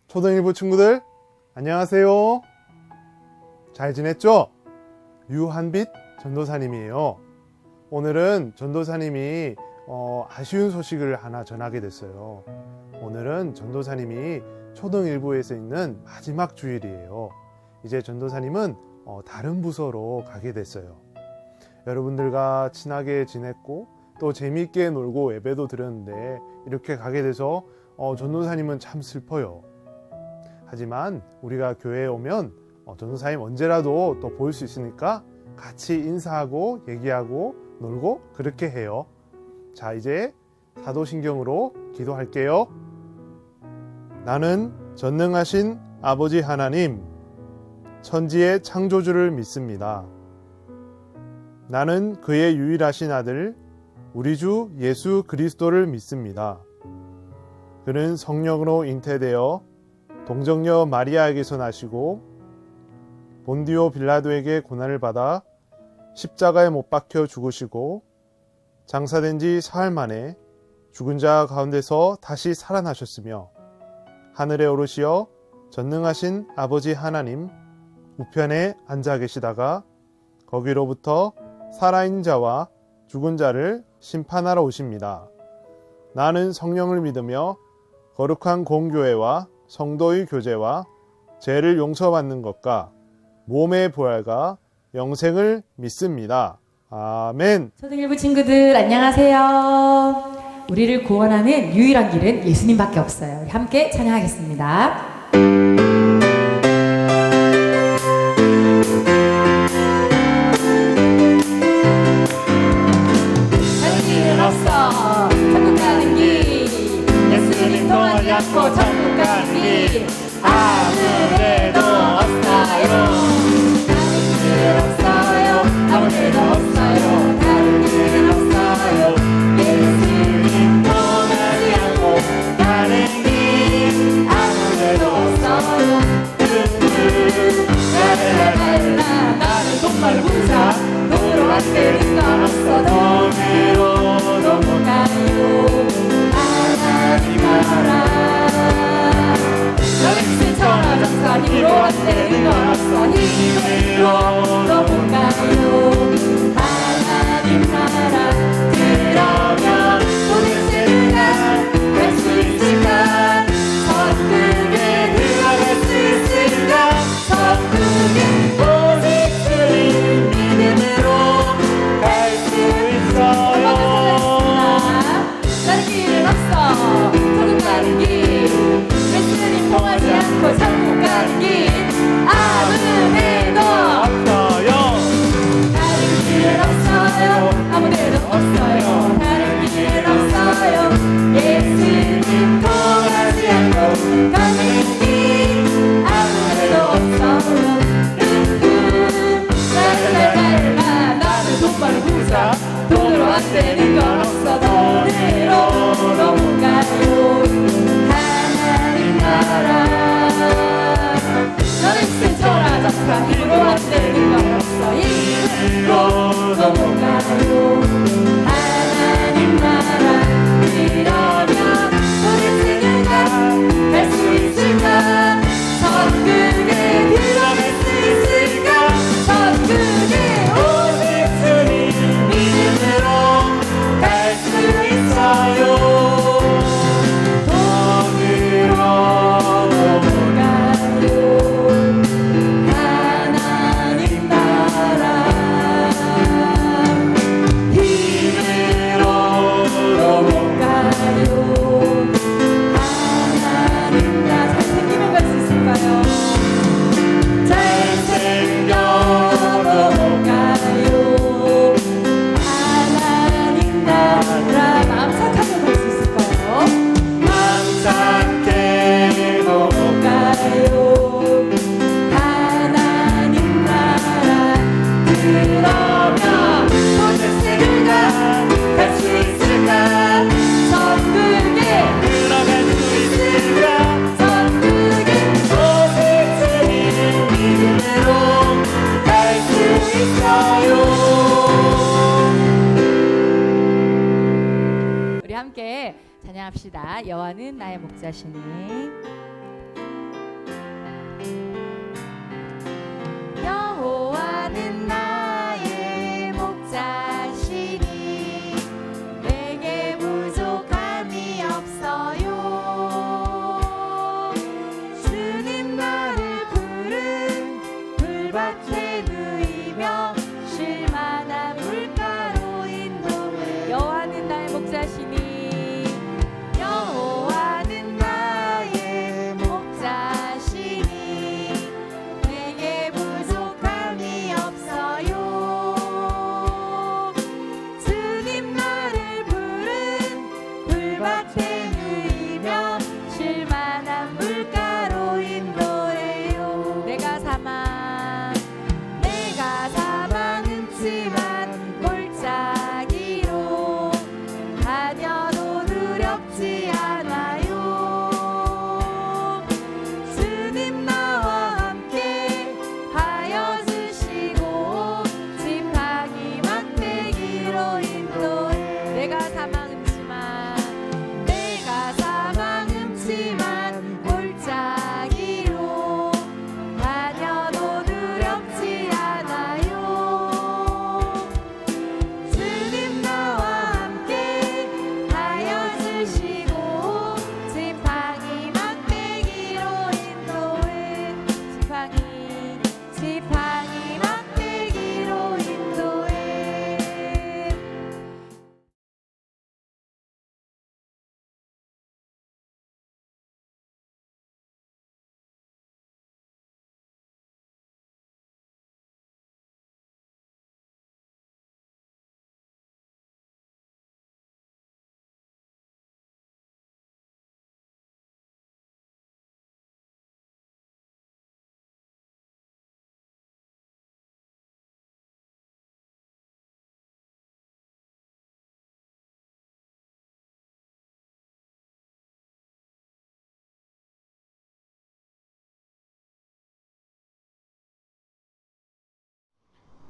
초등일부 친구들 안녕하세요. 잘 지냈죠? 유한빛 전도사님이에요. 오늘은 전도사님이 아쉬운 소식을 하나 전하게 됐어요. 오늘은 전도사님이 초등일부에서 있는 마지막 주일이에요. 이제 전도사님은 다른 부서로 가게 됐어요. 여러분들과 친하게 지냈고 또 재미있게 놀고 예배도 드렸는데 이렇게 가게 돼서 전도사님은 참 슬퍼요. 하지만 우리가 교회에 오면 전도사님 언제라도 또 볼 수 있으니까 같이 인사하고 얘기하고 놀고 그렇게 해요. 자, 이제 사도신경으로 기도할게요. 나는 전능하신 아버지 하나님, 천지의 창조주를 믿습니다. 나는 그의 유일하신 아들, 우리 주 예수 그리스도를 믿습니다. 그는 성령으로 잉태되어 동정녀 마리아에게서 나시고 본디오 빌라도에게 고난을 받아 십자가에 못 박혀 죽으시고 장사된 지 사흘 만에 죽은 자 가운데서 다시 살아나셨으며 하늘에 오르시어 전능하신 아버지 하나님 우편에 앉아 계시다가 거기로부터 살아있는 자와 죽은 자를 심판하러 오십니다. 나는 성령을 믿으며 거룩한 공교회와 성도의 교제와 죄를 용서받는 것과 몸의 부활과 영생을 믿습니다. 아멘. 초등일부 친구들 안녕하세요. 우리를 구원하는 유일한 길은 예수님밖에 없어요. 우리 함께 찬양하겠습니다. 다른 길은 없어. 천국 가는 길. 예수님 통하지 않고 천국 가는 길. 아무데도 없어요. 아무 데도 없어요. 다른 길은 없어요. 예수님 떠나지 않고 가는 길 아무 데도 없어요. 랄랄랄라 나는 정말 부자 돈으로 안 되는 건 없어. 돈으로도 못 가요. 하나님 나라 너는 신천하장사 힘으로 안 되는 건 없어. 힘으로도 못 가요. 하나님 나라 그러면 도대체 누가 갈 수 있을까? 천국에 들어갈 수 있을까? 천국에 오직 주님 믿음으로 갈 수 있어요. 다른 길은 없어. 천국 가는 길 예수님 통하지 않고 천국 가는 길 아무 데도 없어요. 다른 길은 없어요. 아무 데도 없어요. 다른 길은 없어요. 예수님 통하지 않고 가는 길 아무 데도 없어요. 랄랄랄라 나는 돈 많은 부자 돈으로 안 되는 건 없어. 돈으로도 못 가요. 하나님 나라 너는 신천하장사 힘으로 안 되는 건 없어. 힘으로도 못 가요. 하나님 나라 그러면 도대체 누가 갈 수 있을까? 천국에 들어갈 수 있을까? 천국에 오직 주님 믿음으로 갈 수 있어요. 함께 찬양합시다. 여호와는 나의 목자시니.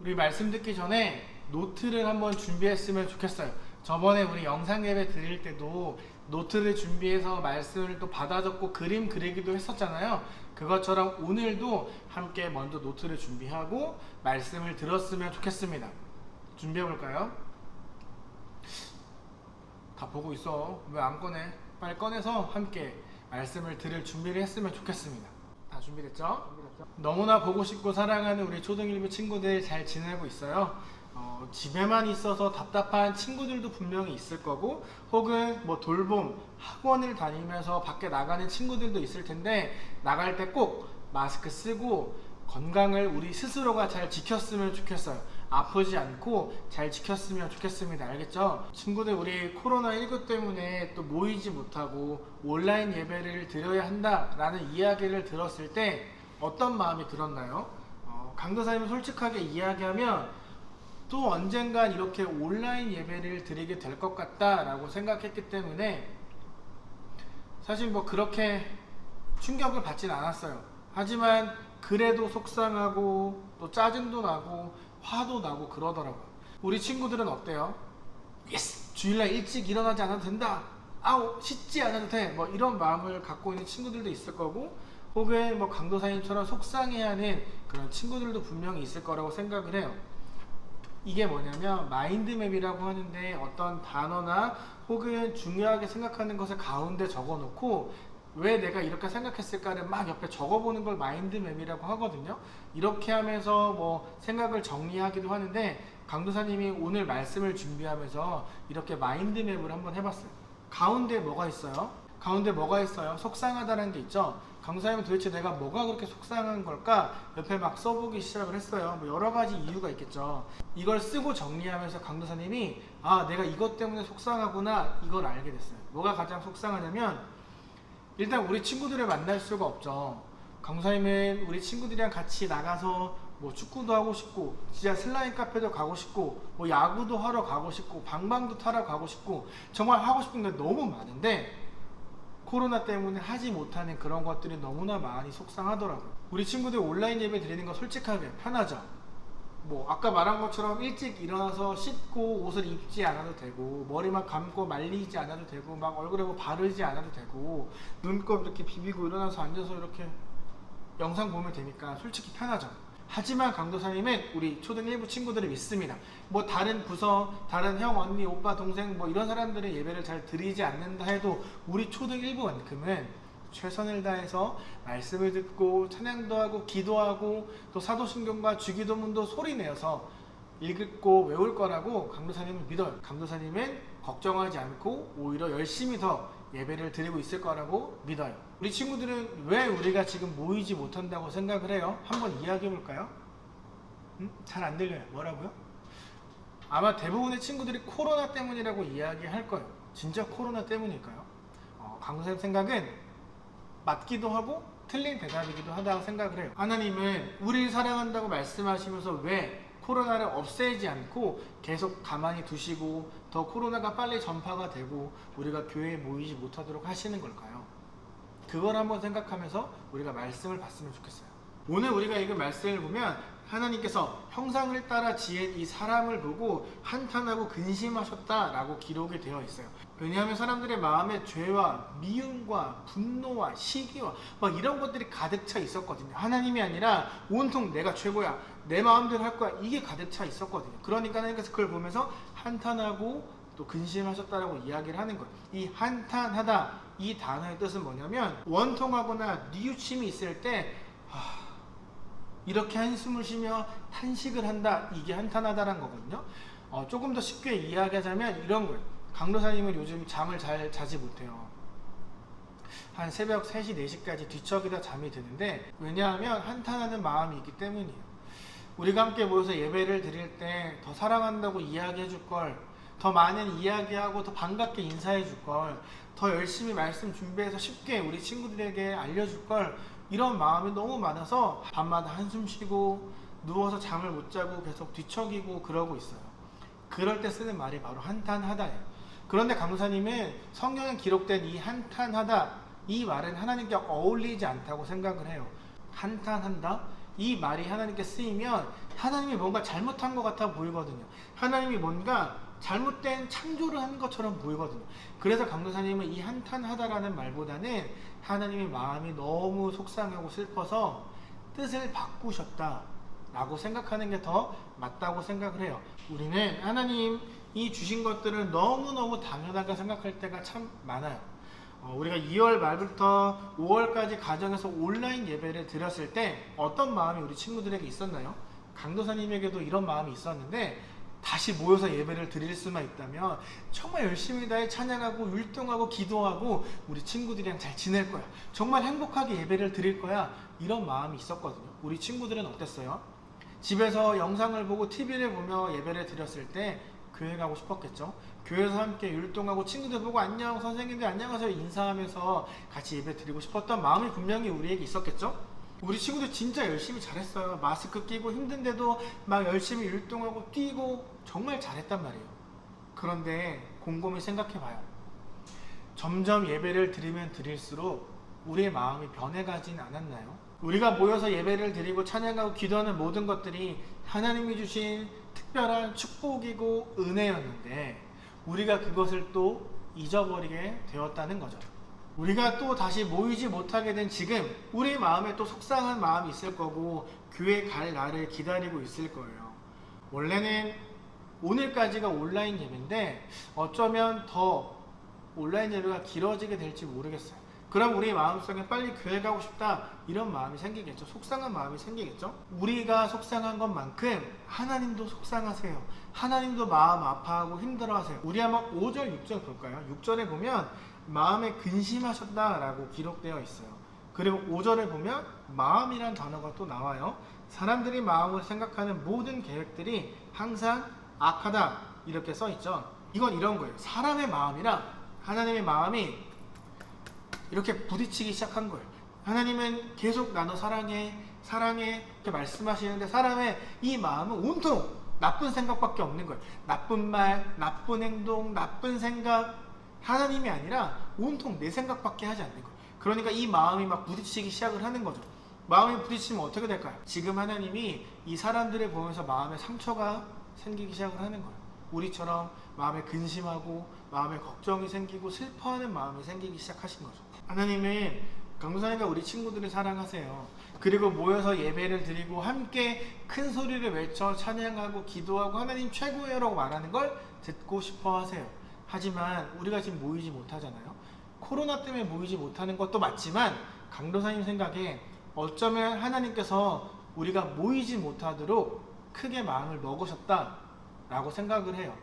우리 말씀 듣기 전에 노트를 한번 준비했으면 좋겠어요. 저번에 우리 영상 예배 드릴 때도 노트를 준비해서 말씀을 또 받아 적고 그림 그리기도 했었잖아요. 그것처럼 오늘도 함께 먼저 노트를 준비하고 말씀을 들었으면 좋겠습니다. 준비해 볼까요? 다 보고 있어. 왜 안 꺼내? 빨리 꺼내서 함께 말씀을 들을 준비를 했으면 좋겠습니다. 다 준비됐죠? 너무나 보고 싶고 사랑하는 우리 초등1부 친구들 잘 지내고 있어요. 집에만 있어서 답답한 친구들도 분명히 있을 거고, 혹은 뭐 돌봄, 학원을 다니면서 밖에 나가는 친구들도 있을 텐데, 나갈 때 꼭 마스크 쓰고 건강을 우리 스스로가 잘 지켰으면 좋겠어요. 아프지 않고 잘 지켰으면 좋겠습니다. 알겠죠? 친구들, 우리 코로나19 때문에 또 모이지 못하고 온라인 예배를 드려야 한다라는 이야기를 들었을 때 어떤 마음이 들었나요? 강도사님은 솔직하게 이야기하면 또 언젠간 이렇게 온라인 예배를 드리게 될 것 같다라고 생각했기 때문에 사실 뭐 그렇게 충격을 받진 않았어요. 하지만 그래도 속상하고 또 짜증도 나고 화도 나고 그러더라고요. 우리 친구들은 어때요? 예스! 주일날 일찍 일어나지 않아도 된다! 아우! 씻지 않아도 돼! 뭐 이런 마음을 갖고 있는 친구들도 있을 거고, 혹은 뭐 강도사님처럼 속상해하는 그런 친구들도 분명히 있을 거라고 생각을 해요. 이게 뭐냐면 마인드맵이라고 하는데, 어떤 단어나 혹은 중요하게 생각하는 것을 가운데 적어놓고 왜 내가 이렇게 생각했을까를 막 옆에 적어보는 걸 마인드맵이라고 하거든요. 이렇게 하면서 뭐 생각을 정리하기도 하는데, 강도사님이 오늘 말씀을 준비하면서 이렇게 마인드맵을 한번 해봤어요. 가운데 뭐가 있어요? 가운데 뭐가 있어요? 속상하다는 게 있죠. 강도사님은 도대체 내가 뭐가 그렇게 속상한 걸까? 옆에 막 써보기 시작을 했어요. 뭐 여러 가지 이유가 있겠죠. 이걸 쓰고 정리하면서 강도사님이 내가 이것 때문에 속상하구나, 이걸 알게 됐어요. 뭐가 가장 속상하냐면, 일단 우리 친구들을 만날 수가 없죠. 강사님은 우리 친구들이랑 같이 나가서 뭐 축구도 하고 싶고, 진짜 슬라임 카페도 가고 싶고, 뭐 야구도 하러 가고 싶고, 방방도 타러 가고 싶고, 정말 하고 싶은 게 너무 많은데 코로나 때문에 하지 못하는 그런 것들이 너무나 많이 속상하더라고요. 우리 친구들 온라인 예배 드리는 거 솔직하게 편하죠. 뭐 아까 말한 것처럼 일찍 일어나서 씻고 옷을 입지 않아도 되고, 머리만 감고 말리지 않아도 되고, 막 얼굴에 뭐 바르지 않아도 되고, 눈곱 이렇게 비비고 일어나서 앉아서 이렇게 영상 보면 되니까 솔직히 편하죠. 하지만 강도사님은 우리 초등 1부 친구들을 믿습니다. 뭐 다른 부서, 다른 형, 언니, 오빠, 동생 뭐 이런 사람들의 예배를 잘 드리지 않는다 해도 우리 초등 1부만큼은 최선을 다해서 말씀을 듣고 찬양도 하고 기도하고 또 사도신경과 주기도문도 소리내어서 읽고 외울 거라고 강도사님은 믿어요. 강도사님은 걱정하지 않고 오히려 열심히 더 예배를 드리고 있을 거라고 믿어요. 우리 친구들은 왜 우리가 지금 모이지 못한다고 생각을 해요? 한번 이야기해 볼까요? 잘 안 들려요. 뭐라고요? 아마 대부분의 친구들이 코로나 때문이라고 이야기할 거예요. 진짜 코로나 때문일까요? 강도사님 생각은 맞기도 하고 틀린 대답이기도 하다고 생각을 해요. 하나님은 우리를 사랑한다고 말씀하시면서 왜 코로나를 없애지 않고 계속 가만히 두시고 더 코로나가 빨리 전파가 되고 우리가 교회에 모이지 못하도록 하시는 걸까요? 그걸 한번 생각하면서 우리가 말씀을 봤으면 좋겠어요. 오늘 우리가 읽은 말씀을 보면 하나님께서 형상을 따라 지은 이 사람을 보고 한탄하고 근심하셨다라고 기록이 되어 있어요. 왜냐하면 사람들의 마음에 죄와 미움과 분노와 시기와 막 이런 것들이 가득 차 있었거든요. 하나님이 아니라 온통 내가 최고야, 내 마음대로 할 거야, 이게 가득 차 있었거든요. 그러니까 하나님께서 그걸 보면서 한탄하고 또 근심하셨다라고 이야기를 하는 거예요. 이 한탄하다, 이 단어의 뜻은 뭐냐면 원통하거나 뉘우침이 있을 때 이렇게 한숨을 쉬며 탄식을 한다, 이게 한탄하다라는 거거든요. 조금 더 쉽게 이야기하자면 이런 거예요. 강도사님은 요즘 잠을 잘 자지 못해요. 한 새벽 3시, 4시까지 뒤척이다 잠이 드는데, 왜냐하면 한탄하는 마음이 있기 때문이에요. 우리가 함께 모여서 예배를 드릴 때 더 사랑한다고 이야기해 줄 걸, 더 많은 이야기하고 더 반갑게 인사해 줄 걸, 더 열심히 말씀 준비해서 쉽게 우리 친구들에게 알려줄 걸, 이런 마음이 너무 많아서 밤마다 한숨 쉬고 누워서 잠을 못 자고 계속 뒤척이고 그러고 있어요. 그럴 때 쓰는 말이 바로 한탄하다예요. 그런데 강도사님은 성경에 기록된 이 한탄하다, 이 말은 하나님께 어울리지 않다고 생각을 해요. 한탄한다? 이 말이 하나님께 쓰이면 하나님이 뭔가 잘못한 것 같아 보이거든요. 하나님이 뭔가 잘못된 창조를 한 것처럼 보이거든요. 그래서 강도사님은 이 한탄하다라는 말보다는 하나님의 마음이 너무 속상하고 슬퍼서 뜻을 바꾸셨다 라고 생각하는 게 더 맞다고 생각을 해요. 우리는 하나님이 주신 것들을 너무너무 당연하게 생각할 때가 참 많아요. 우리가 2월 말부터 5월까지 가정에서 온라인 예배를 드렸을 때 어떤 마음이 우리 친구들에게 있었나요? 강도사님에게도 이런 마음이 있었는데, 다시 모여서 예배를 드릴 수만 있다면 정말 열심히 다해 찬양하고 율동하고 기도하고 우리 친구들이랑 잘 지낼 거야, 정말 행복하게 예배를 드릴 거야, 이런 마음이 있었거든요. 우리 친구들은 어땠어요? 집에서 영상을 보고 TV를 보며 예배를 드렸을 때 교회 가고 싶었겠죠. 교회에서 함께 율동하고 친구들 보고 안녕 선생님들 안녕하세요 인사하면서 같이 예배 드리고 싶었던 마음이 분명히 우리에게 있었겠죠. 우리 친구들 진짜 열심히 잘했어요. 마스크 끼고 힘든데도 막 열심히 율동하고 뛰고 정말 잘했단 말이에요. 그런데 곰곰이 생각해봐요. 점점 예배를 드리면 드릴수록 우리의 마음이 변해가진 않았나요? 우리가 모여서 예배를 드리고 찬양하고 기도하는 모든 것들이 하나님이 주신 특별한 축복이고 은혜였는데 우리가 그것을 또 잊어버리게 되었다는 거죠. 우리가 또 다시 모이지 못하게 된 지금 우리 마음에 또 속상한 마음이 있을 거고 교회 갈 날을 기다리고 있을 거예요. 원래는 오늘까지가 온라인 예배인데 어쩌면 더 온라인 예배가 길어지게 될지 모르겠어요. 그럼 우리 마음속에 빨리 교회 가고 싶다 이런 마음이 생기겠죠. 속상한 마음이 생기겠죠. 우리가 속상한 것만큼 하나님도 속상하세요. 하나님도 마음 아파하고 힘들어하세요. 우리 한번 5절 6절 볼까요? 6절에 보면 마음에 근심하셨다라고 기록되어 있어요. 그리고 5절에 보면 마음이란 단어가 또 나와요. 사람들이 마음을 생각하는 모든 계획들이 항상 악하다 이렇게 써 있죠. 이건 이런 거예요. 사람의 마음이랑 하나님의 마음이 이렇게 부딪히기 시작한 거예요. 하나님은 계속 나너 사랑해 이렇게 말씀하시는데 사람의 이 마음은 온통 나쁜 생각밖에 없는 거예요. 나쁜 말, 나쁜 행동, 나쁜 생각, 하나님이 아니라 온통 내 생각밖에 하지 않는 거예요. 그러니까 이 마음이 막 부딪히기 시작을 하는 거죠. 마음이 부딪히면 어떻게 될까요? 지금 하나님이 이 사람들을 보면서 마음에 상처가 생기기 시작을 하는 거예요. 우리처럼 마음에 근심하고 마음에 걱정이 생기고 슬퍼하는 마음이 생기기 시작하신 거죠. 하나님은 강도사님과 우리 친구들을 사랑하세요. 그리고 모여서 예배를 드리고 함께 큰 소리를 외쳐 찬양하고 기도하고 하나님 최고예요 라고 말하는 걸 듣고 싶어 하세요. 하지만 우리가 지금 모이지 못하잖아요. 코로나 때문에 모이지 못하는 것도 맞지만 강도사님 생각에 어쩌면 하나님께서 우리가 모이지 못하도록 크게 마음을 먹으셨다 라고 생각을 해요.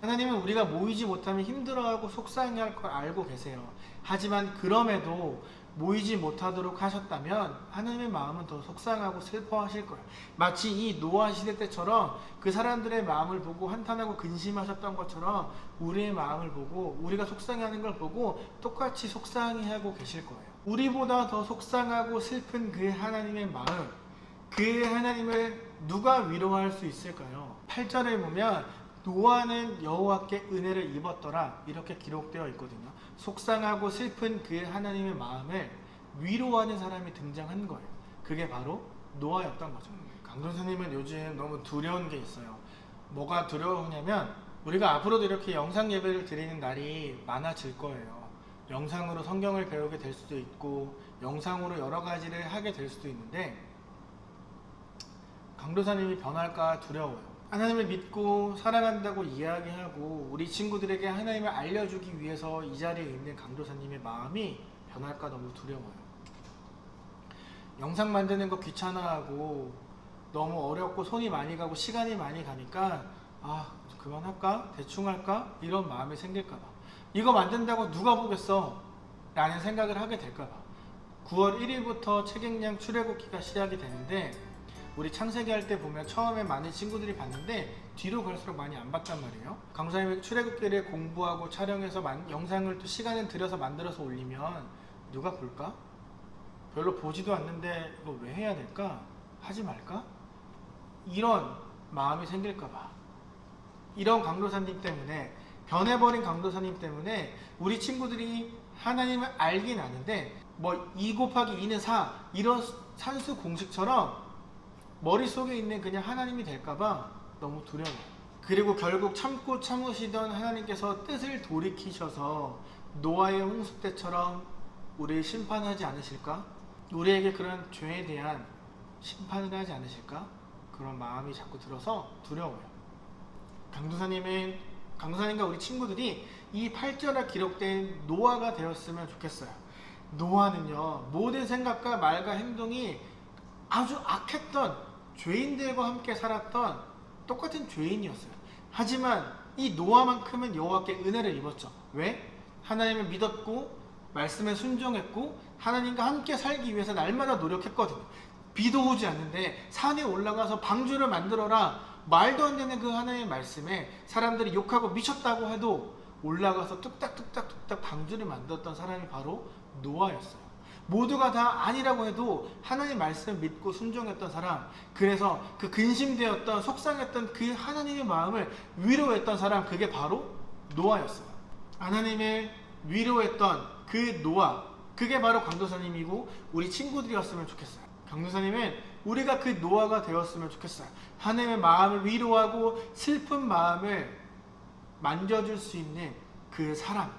하나님은 우리가 모이지 못하면 힘들어하고 속상해할 걸 알고 계세요. 하지만 그럼에도 모이지 못하도록 하셨다면 하나님의 마음은 더 속상하고 슬퍼하실 거예요. 마치 이 노아 시대 때처럼 그 사람들의 마음을 보고 한탄하고 근심하셨던 것처럼 우리의 마음을 보고 우리가 속상해하는 걸 보고 똑같이 속상해하고 계실 거예요. 우리보다 더 속상하고 슬픈 그 하나님의 마음, 그 하나님을 누가 위로할 수 있을까요? 8절에 보면 노아는 여호와께 은혜를 입었더라 이렇게 기록되어 있거든요. 속상하고 슬픈 그 하나님의 마음을 위로하는 사람이 등장한 거예요. 그게 바로 노아였던 거죠. 강도사님은 요즘 너무 두려운 게 있어요. 뭐가 두려우냐면 우리가 앞으로도 이렇게 영상 예배를 드리는 날이 많아질 거예요. 영상으로 성경을 배우게 될 수도 있고 영상으로 여러 가지를 하게 될 수도 있는데 강도사님이 변할까 두려워요. 하나님을 믿고 사랑한다고 이야기하고 우리 친구들에게 하나님을 알려주기 위해서 이 자리에 있는 강도사님의 마음이 변할까 너무 두려워요. 영상 만드는 거 귀찮아하고 너무 어렵고 손이 많이 가고 시간이 많이 가니까 그만할까? 대충 할까? 이런 마음이 생길까봐. 이거 만든다고 누가 보겠어? 라는 생각을 하게 될까봐. 9월 1일부터 책임량 출애굽기가 시작이 되는데 우리 창세기 할 때 보면 처음에 많은 친구들이 봤는데 뒤로 갈수록 많이 안 봤단 말이에요. 강사님이 출애굽기를 공부하고 촬영해서 영상을 또 시간을 들여서 만들어서 올리면 누가 볼까? 별로 보지도 않는데 이거 왜 해야 될까? 하지 말까? 이런 마음이 생길까봐. 이런 강도사님 때문에 변해버린 강도사님 때문에 우리 친구들이 하나님을 알긴 아는데 뭐 2 곱하기 2는 4 이런 산수 공식처럼 머릿속에 있는 그냥 하나님이 될까봐 너무 두려워요. 그리고 결국 참고 참으시던 하나님께서 뜻을 돌이키셔서 노아의 홍수 때처럼 우리를 심판하지 않으실까? 우리에게 그런 죄에 대한 심판을 하지 않으실까? 그런 마음이 자꾸 들어서 두려워요. 강도사님과 우리 친구들이 이 8절에 기록된 노아가 되었으면 좋겠어요. 노아는요, 모든 생각과 말과 행동이 아주 악했던 죄인들과 함께 살았던 똑같은 죄인이었어요. 하지만 이 노아만큼은 여호와께 은혜를 입었죠. 왜? 하나님을 믿었고 말씀에 순종했고 하나님과 함께 살기 위해서 날마다 노력했거든요. 비도 오지 않는데 산에 올라가서 방주를 만들어라, 말도 안 되는 그 하나님의 말씀에 사람들이 욕하고 미쳤다고 해도 올라가서 뚝딱뚝딱 방주를 만들었던 사람이 바로 노아였어요. 모두가 다 아니라고 해도 하나님의 말씀을 믿고 순종했던 사람, 그래서 그 근심되었던 속상했던 그 하나님의 마음을 위로했던 사람, 그게 바로 노아였어요. 하나님을 위로했던 그 노아, 그게 바로 강도사님이고 우리 친구들이었으면 좋겠어요. 강도사님은 우리가 그 노아가 되었으면 좋겠어요. 하나님의 마음을 위로하고 슬픈 마음을 만져줄 수 있는 그 사람,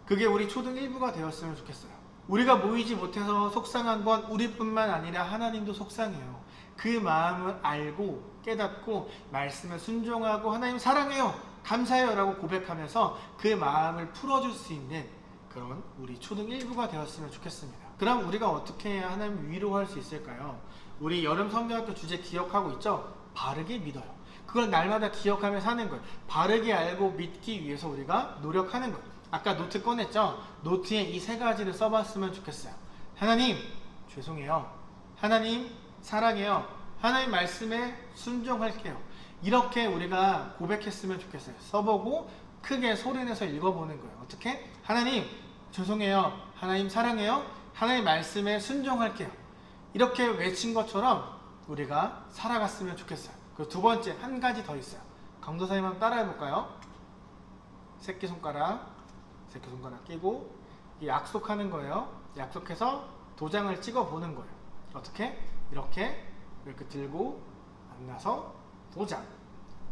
그게 우리 초등 1부가 되었으면 좋겠어요. 우리가 모이지 못해서 속상한 건 우리뿐만 아니라 하나님도 속상해요. 그 마음을 알고 깨닫고 말씀을 순종하고 하나님 사랑해요, 감사해요 라고 고백하면서 그 마음을 풀어줄 수 있는 그런 우리 초등 1부가 되었으면 좋겠습니다. 그럼 우리가 어떻게 해야 하나님을 위로할 수 있을까요? 우리 여름 성경학교 주제 기억하고 있죠? 바르게 믿어요. 그걸 날마다 기억하며 사는 거예요. 바르게 알고 믿기 위해서 우리가 노력하는 거예요. 아까 노트 꺼냈죠? 노트에 이 세 가지를 써봤으면 좋겠어요. 하나님 죄송해요, 하나님 사랑해요, 하나님 말씀에 순종할게요. 이렇게 우리가 고백했으면 좋겠어요. 써보고 크게 소리내서 읽어보는 거예요. 어떻게? 하나님 죄송해요, 하나님 사랑해요, 하나님 말씀에 순종할게요. 이렇게 외친 것처럼 우리가 살아갔으면 좋겠어요. 그리고 두 번째, 한 가지 더 있어요. 강도사님 한번 따라해볼까요? 새끼손가락 끼고 약속하는 거예요. 약속해서 도장을 찍어보는 거예요. 어떻게? 이렇게 들고 만나서 도장.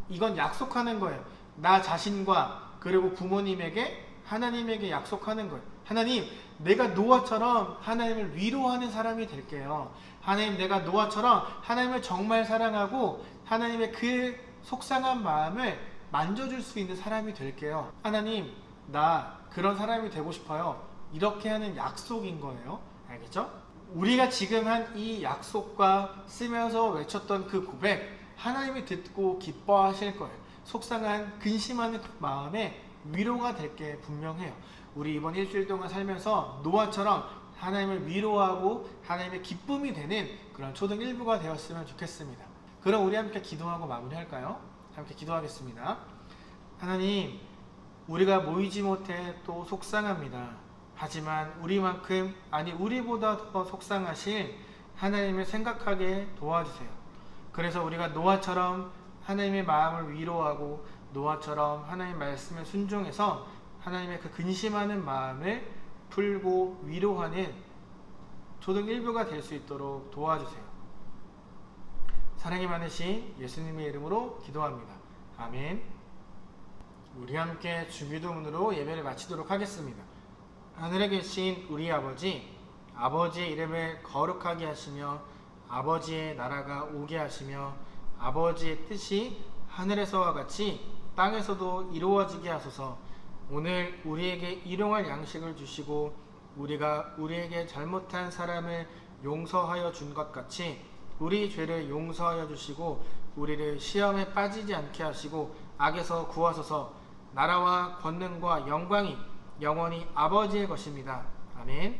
이건 약속하는 거예요. 나 자신과 그리고 부모님에게, 하나님에게 약속하는 거예요. 하나님, 내가 노아처럼 하나님을 위로하는 사람이 될게요. 하나님, 내가 노아처럼 하나님을 정말 사랑하고 하나님의 그 속상한 마음을 만져줄 수 있는 사람이 될게요. 하나님, 나 그런 사람이 되고 싶어요. 이렇게 하는 약속인 거예요. 알겠죠? 우리가 지금 한 이 약속과 쓰면서 외쳤던 그 고백, 하나님이 듣고 기뻐하실 거예요. 속상한 근심하는 그 마음에 위로가 될 게 분명해요. 우리 이번 일주일 동안 살면서 노아처럼 하나님을 위로하고 하나님의 기쁨이 되는 그런 초등 1부가 되었으면 좋겠습니다. 그럼 우리 함께 기도하고 마무리할까요? 함께 기도하겠습니다. 하나님, 우리가 모이지 못해 또 속상합니다. 하지만 우리만큼, 아니 우리보다 더 속상하실 하나님을 생각하게 도와주세요. 그래서 우리가 노아처럼 하나님의 마음을 위로하고 노아처럼 하나님의 말씀에 순종해서 하나님의 그 근심하는 마음을 풀고 위로하는 초등 1부가 될 수 있도록 도와주세요. 사랑이 많으신 예수님의 이름으로 기도합니다. 아멘. 우리 함께 주기도문으로 예배를 마치도록 하겠습니다. 하늘에 계신 우리 아버지, 아버지의 이름을 거룩하게 하시며 아버지의 나라가 오게 하시며 아버지의 뜻이 하늘에서와 같이 땅에서도 이루어지게 하소서. 오늘 우리에게 일용할 양식을 주시고 우리가 우리에게 잘못한 사람을 용서하여 준 것 같이 우리 죄를 용서하여 주시고 우리를 시험에 빠지지 않게 하시고 악에서 구하소서. 나라와 권능과 영광이 영원히 아버지의 것입니다. 아멘.